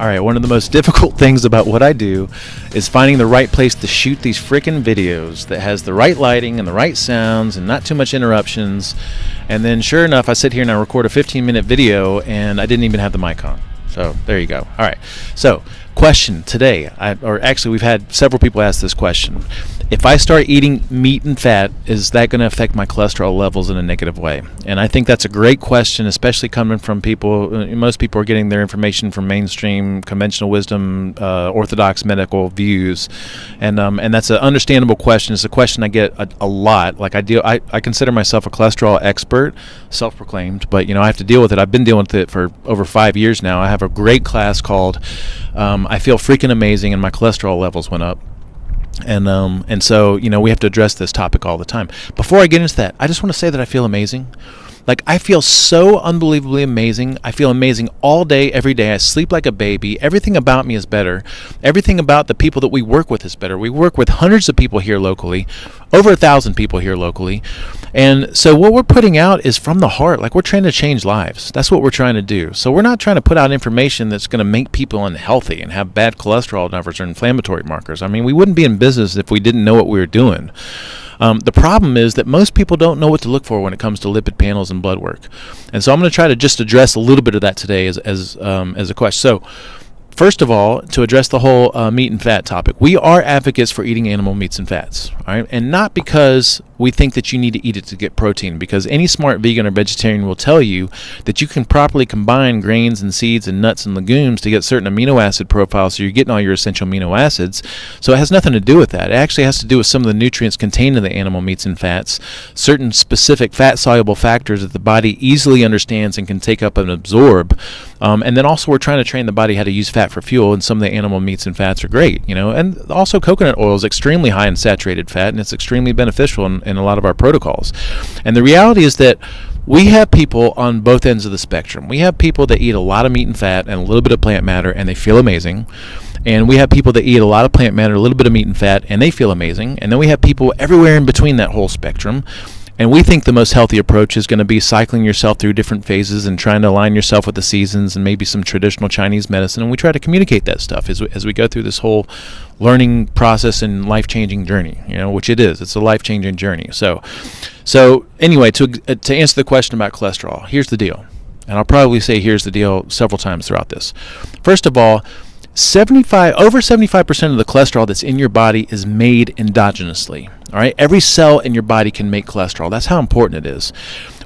All right, one of the most difficult things about what I do is finding the right place to shoot these freaking videos that has the right lighting and the right sounds and not too much interruptions. And then sure enough, I sit here and I record a 15-minute video and I didn't even have the mic on. So there you go. All right. So question today, we've had several people ask this question. If I start eating meat and fat, is that going to affect my cholesterol levels in a negative way? And I think that's a great question, especially coming from people. Most people are getting their information from mainstream, conventional wisdom, orthodox medical views, and that's an understandable question. It's a question I get a lot. Like I consider myself a cholesterol expert, self-proclaimed, but I have to deal with it. I've been dealing with it for over 5 years now. I have a great class called "I Feel Freaking Amazing," and my cholesterol levels went up. And so we have to address this topic all the time. Before I get into that, I just want to say that I feel amazing. Like, I feel so unbelievably amazing. I feel amazing all day, every day. I sleep like a baby. Everything about me is better. Everything about the people that we work with is better. We work with hundreds of people here locally, over 1,000 people here locally. And so what we're putting out is from the heart. Like, we're trying to change lives. That's what we're trying to do. So we're not trying to put out information that's going to make people unhealthy and have bad cholesterol numbers or inflammatory markers. I mean, we wouldn't be in business if we didn't know what we were doing. The problem is that most people don't know what to look for when it comes to lipid panels and blood work. And so I'm going to try to just address a little bit of that today as a question. So first of all, to address the whole meat and fat topic, we are advocates for eating animal meats and fats, all right? And not because we think that you need to eat it to get protein, because any smart vegan or vegetarian will tell you that you can properly combine grains and seeds and nuts and legumes to get certain amino acid profiles, so you're getting all your essential amino acids. So it has nothing to do with that. It actually has to do with some of the nutrients contained in the animal meats and fats, certain specific fat-soluble factors that the body easily understands and can take up and absorb. And then also we're trying to train the body how to use fat for fuel, and some of the animal meats and fats are great, and also coconut oil is extremely high in saturated fat, and it's extremely beneficial in a lot of our protocols. And the reality is that we have people on both ends of the spectrum. We have people that eat a lot of meat and fat and a little bit of plant matter, and they feel amazing. And we have people that eat a lot of plant matter, a little bit of meat and fat, and they feel amazing. And then we have people everywhere in between that whole spectrum. And we think the most healthy approach is going to be cycling yourself through different phases and trying to align yourself with the seasons and maybe some traditional Chinese medicine. And we try to communicate that stuff as we go through this whole learning process and life-changing journey, which it is. It's a life-changing journey. So anyway, to answer the question about cholesterol, here's the deal. And I'll probably say here's the deal several times throughout this. First of all, over 75% of the cholesterol that's in your body is made endogenously. All right, every cell in your body can make cholesterol. That's how important it is,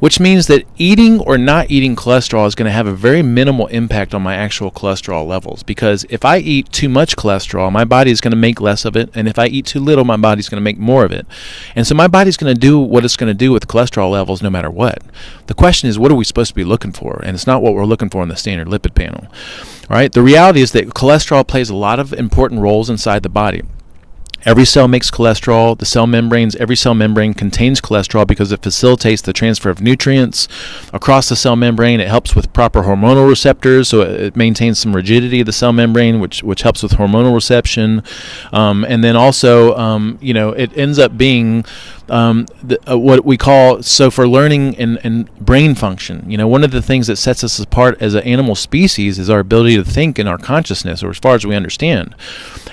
which means that eating or not eating cholesterol is going to have a very minimal impact on my actual cholesterol levels, because if I eat too much cholesterol, my body is going to make less of it, and if I eat too little, my body's going to make more of it. And so my body's going to do what it's going to do with cholesterol levels no matter what. The question is, what are we supposed to be looking for? And it's not what we're looking for in the standard lipid panel. All right, the reality is that cholesterol plays a lot of important roles inside the body. Every cell makes cholesterol. Every cell membrane contains cholesterol because it facilitates the transfer of nutrients across the cell membrane. It helps with proper hormonal receptors, so it maintains some rigidity of the cell membrane, which helps with hormonal reception. And then also, it ends up being what we call, so for learning and brain function, one of the things that sets us apart as an animal species is our ability to think in our consciousness, or as far as we understand.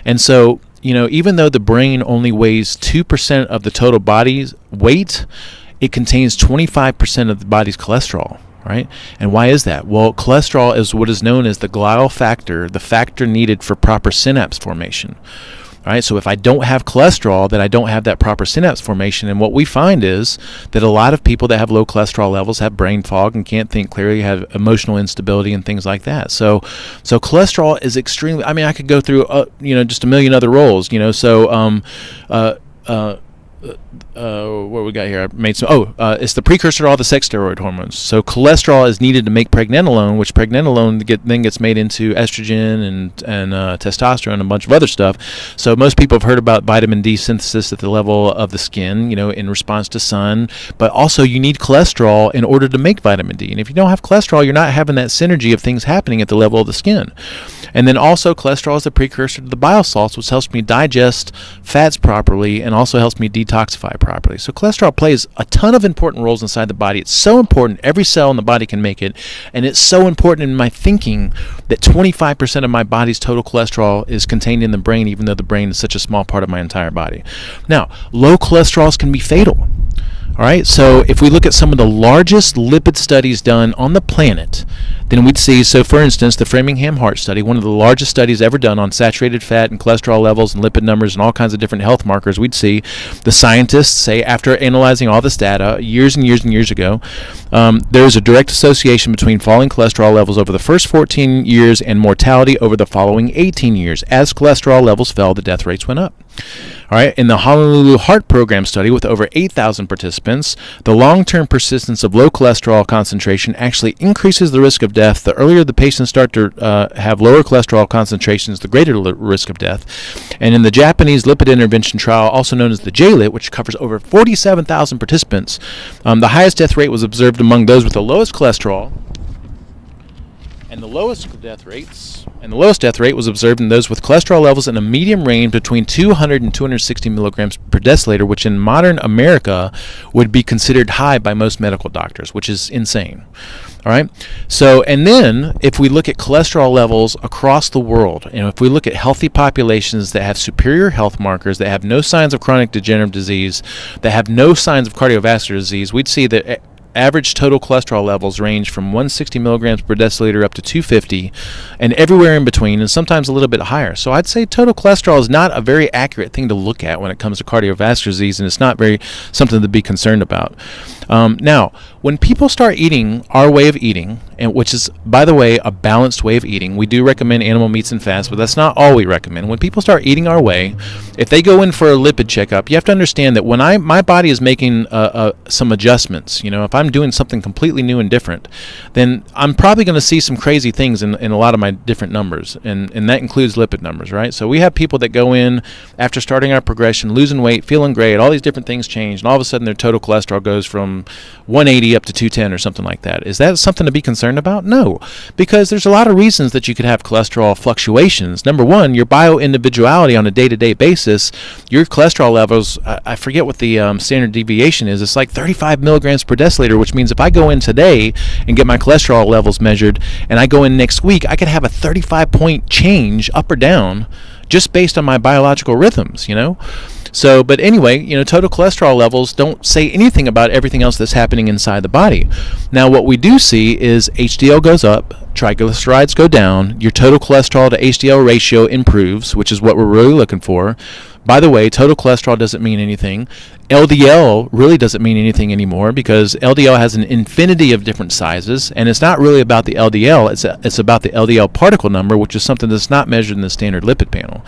And so, even though the brain only weighs 2% of the total body's weight, it contains 25% of the body's cholesterol, right? And why is that? Well, cholesterol is what is known as the glial factor, the factor needed for proper synapse formation. All right, so if I don't have cholesterol, then I don't have that proper synapse formation. And what we find is that a lot of people that have low cholesterol levels have brain fog and can't think clearly, have emotional instability and things like that. So cholesterol is extremely, I could go through, just a million other roles, what we got here? I made some. It's the precursor to all the sex steroid hormones. So cholesterol is needed to make pregnenolone, which pregnenolone then gets made into estrogen and testosterone and a bunch of other stuff. So most people have heard about vitamin D synthesis at the level of the skin, in response to sun. But also you need cholesterol in order to make vitamin D. And if you don't have cholesterol, you're not having that synergy of things happening at the level of the skin. And then also cholesterol is the precursor to the bile salts, which helps me digest fats properly and also helps me detox detoxify properly. So cholesterol plays a ton of important roles inside the body. It's so important. Every cell in the body can make it. And it's so important in my thinking that 25% of my body's total cholesterol is contained in the brain, even though the brain is such a small part of my entire body. Now, low cholesterols can be fatal. All right, so if we look at some of the largest lipid studies done on the planet, then we'd see, so for instance, the Framingham Heart Study, one of the largest studies ever done on saturated fat and cholesterol levels and lipid numbers and all kinds of different health markers, we'd see the scientists say, after analyzing all this data years and years and years ago, there's a direct association between falling cholesterol levels over the first 14 years and mortality over the following 18 years. As cholesterol levels fell, the death rates went up. All right, in the Honolulu Heart Program study with over 8,000 participants, the long-term persistence of low cholesterol concentration actually increases the risk of death. The earlier the patients start to have lower cholesterol concentrations, the greater the risk of death. And in the Japanese lipid intervention trial, also known as the JLIT, which covers over 47,000 participants, the highest death rate was observed among those with the lowest cholesterol, and the lowest death rate was observed in those with cholesterol levels in a medium range between 200 and 260 milligrams per deciliter, which in modern America would be considered high by most medical doctors, which is insane. All right. So, and then if we look at cholesterol levels across the world, and if we look at healthy populations that have superior health markers, that have no signs of chronic degenerative disease, that have no signs of cardiovascular disease, we'd see that average total cholesterol levels range from 160 milligrams per deciliter up to 250, and everywhere in between, and sometimes a little bit higher. So I'd say total cholesterol is not a very accurate thing to look at when it comes to cardiovascular disease, and it's not very something to be concerned about. Now, when people start eating our way of eating, and which is, by the way, a balanced way of eating, we do recommend animal meats and fats, but that's not all we recommend. When people start eating our way, if they go in for a lipid checkup, you have to understand that when my body is making some adjustments, if I'm doing something completely new and different, then I'm probably going to see some crazy things in a lot of my different numbers, and that includes lipid numbers, right? So we have people that go in after starting our progression, losing weight, feeling great, all these different things change, and all of a sudden their total cholesterol goes from 180 up to 210 or something like that. Is that something to be concerned about? No, because there's a lot of reasons that you could have cholesterol fluctuations. Number one, your bio-individuality on a day-to-day basis, your cholesterol levels, I forget what the standard deviation is. It's like 35 milligrams per deciliter, which means if I go in today and get my cholesterol levels measured and I go in next week, I could have a 35-point change up or down just based on my biological rhythms, So, but anyway, total cholesterol levels don't say anything about everything else that's happening inside the body. Now, what we do see is HDL goes up, triglycerides go down, your total cholesterol to HDL ratio improves, which is what we're really looking for. By the way, total cholesterol doesn't mean anything. LDL really doesn't mean anything anymore, because LDL has an infinity of different sizes, and it's not really about the LDL, it's about the LDL particle number, which is something that's not measured in the standard lipid panel.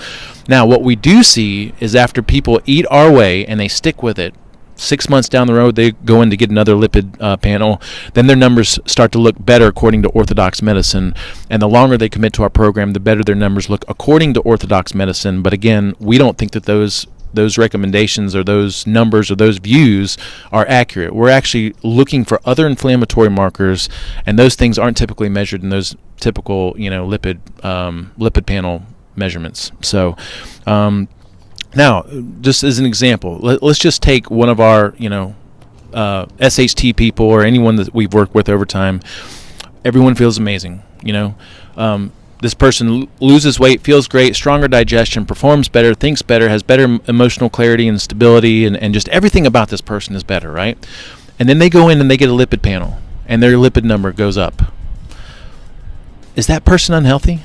Now, what we do see is after people eat our way and they stick with it, 6 months down the road, they go in to get another lipid panel, then their numbers start to look better according to orthodox medicine. And the longer they commit to our program, the better their numbers look according to orthodox medicine. But again, we don't think that those recommendations or those numbers or those views are accurate. We're actually looking for other inflammatory markers, and those things aren't typically measured in those typical, lipid panel measurements. So, now, just as an example, let's just take one of our, SHT people or anyone that we've worked with over time. Everyone feels amazing, This person loses weight, feels great, stronger digestion, performs better, thinks better, has better emotional clarity and stability, and just everything about this person is better, right? And then they go in and they get a lipid panel, and their lipid number goes up. Is that person unhealthy?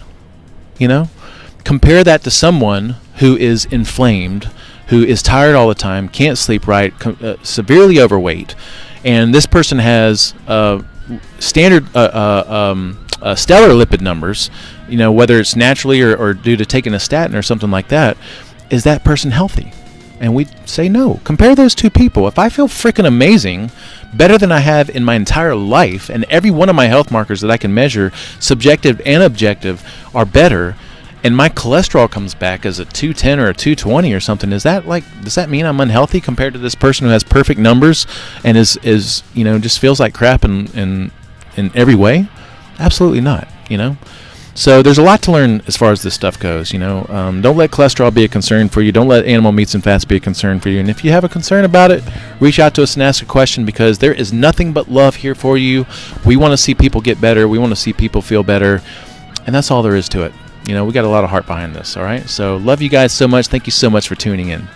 Compare that to someone who is inflamed, who is tired all the time, can't sleep right, severely overweight, and this person has standard stellar lipid numbers, whether it's naturally or due to taking a statin or something like that. Is that person healthy? And we say no. Compare those two people. If I feel freaking amazing, better than I have in my entire life, and every one of my health markers that I can measure, subjective and objective, are better, and my cholesterol comes back as a 210 or a 220 or something, does that mean I'm unhealthy compared to this person who has perfect numbers and is just feels like crap in every way? Absolutely not, So there's a lot to learn as far as this stuff goes. Don't let cholesterol be a concern for you. Don't let animal meats and fats be a concern for you. And if you have a concern about it, reach out to us and ask a question, because there is nothing but love here for you. We want to see people get better. We want to see people feel better. And that's all there is to it. We got a lot of heart behind this, all right? So love you guys so much. Thank you so much for tuning in.